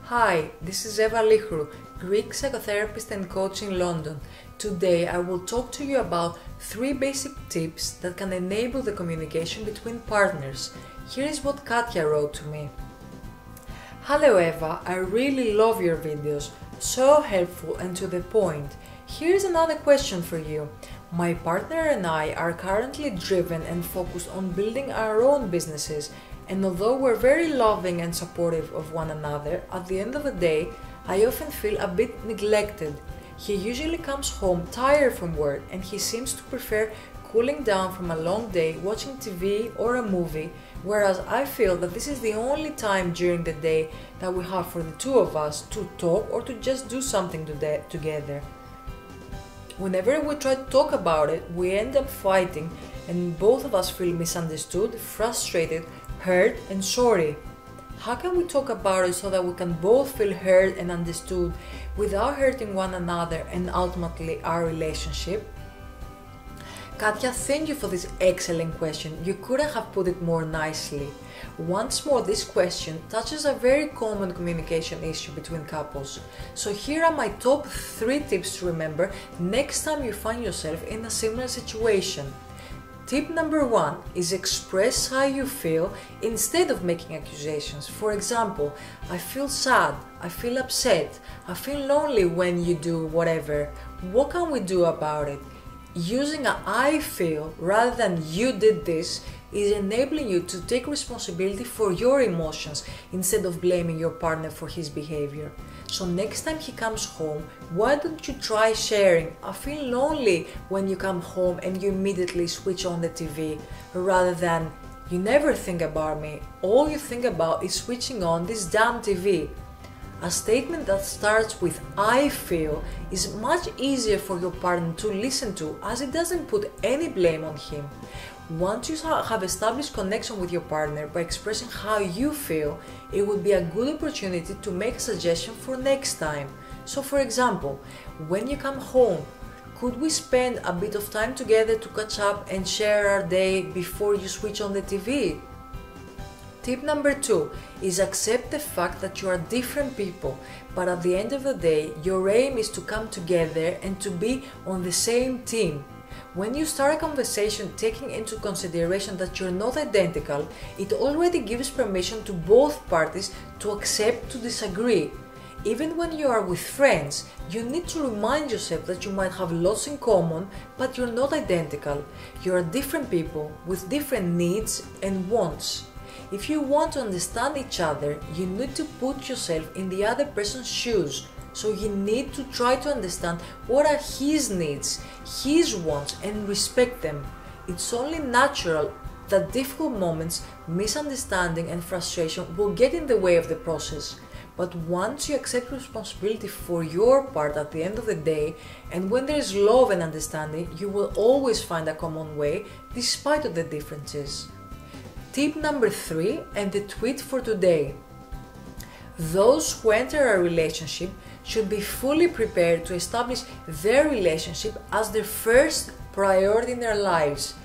Hi, this is Eva Lichru, Greek psychotherapist and coach in London. Today I will talk to you about 3 basic tips that can enable the communication between partners. Here is what Katya wrote to me. Hello Eva, I really love your videos, so helpful and to the point. Here's another question for you. My partner and I are currently driven and focused on building our own businesses, and although we're very loving and supportive of one another, at the end of the day, I often feel a bit neglected. He usually comes home tired from work and he seems to prefer cooling down from a long day watching TV or a movie, whereas I feel that this is the only time during the day that we have for the two of us to talk or to just do something together. Whenever we try to talk about it, we end up fighting and both of us feel misunderstood, frustrated, hurt and sorry. How can we talk about it so that we can both feel heard and understood without hurting one another and ultimately our relationship? Katya, thank you for this excellent question. You couldn't have put it more nicely. Once more, this question touches a very common communication issue between couples. So here are my top 3 tips to remember next time you find yourself in a similar situation. Tip number 1 is express how you feel instead of making accusations. For example, I feel sad, I feel upset, I feel lonely when you do whatever. What can we do about it? Using a I feel rather than you did this is enabling you to take responsibility for your emotions instead of blaming your partner for his behavior. So next time he comes home, why don't you try sharing, I feel lonely when you come home, and you immediately switch on the TV, rather than you never think about me, all you think about is switching on this damn TV. A statement that starts with I feel is much easier for your partner to listen to, as it doesn't put any blame on him. Once you have established connection with your partner by expressing how you feel, it would be a good opportunity to make a suggestion for next time. So for example, when you come home, could we spend a bit of time together to catch up and share our day before you switch on the TV? Tip number 2 is accept the fact that you are different people, but at the end of the day, your aim is to come together and to be on the same team. When you start a conversation taking into consideration that you're not identical, it already gives permission to both parties to accept to disagree. Even when you are with friends, you need to remind yourself that you might have lots in common, but you're not identical. You are different people with different needs and wants. If you want to understand each other, you need to put yourself in the other person's shoes. So you need to try to understand what are his needs, his wants, and respect them. It's only natural that difficult moments, misunderstanding and frustration will get in the way of the process. But once you accept responsibility for your part at the end of the day, and when there is love and understanding, you will always find a common way despite of the differences. Tip number 3 and the tweet for today. Those who enter a relationship should be fully prepared to establish their relationship as their first priority in their lives.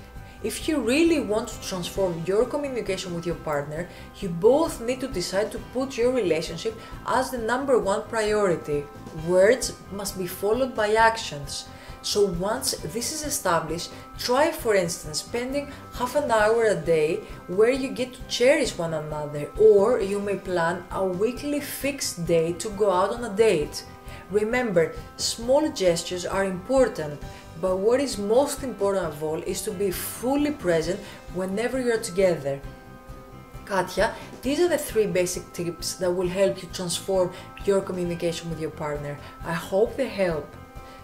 If you really want to transform your communication with your partner, you both need to decide to put your relationship as the number 1 priority. Words must be followed by actions. So once this is established, try for instance spending half an hour a day where you get to cherish one another, or you may plan a weekly fixed day to go out on a date. Remember, small gestures are important, but what is most important of all is to be fully present whenever you're together. Katya, these are the 3 basic tips that will help you transform your communication with your partner. I hope they help.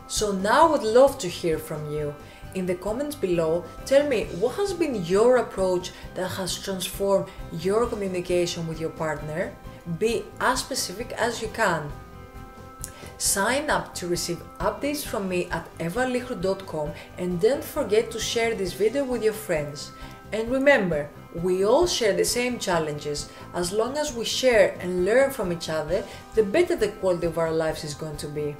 So now I would love to hear from you. In the comments below, tell me what has been your approach that has transformed your communication with your partner. Be as specific as you can. Sign up to receive updates from me at evalichru.com, and don't forget to share this video with your friends. And remember, we all share the same challenges. As long as we share and learn from each other, the better the quality of our lives is going to be.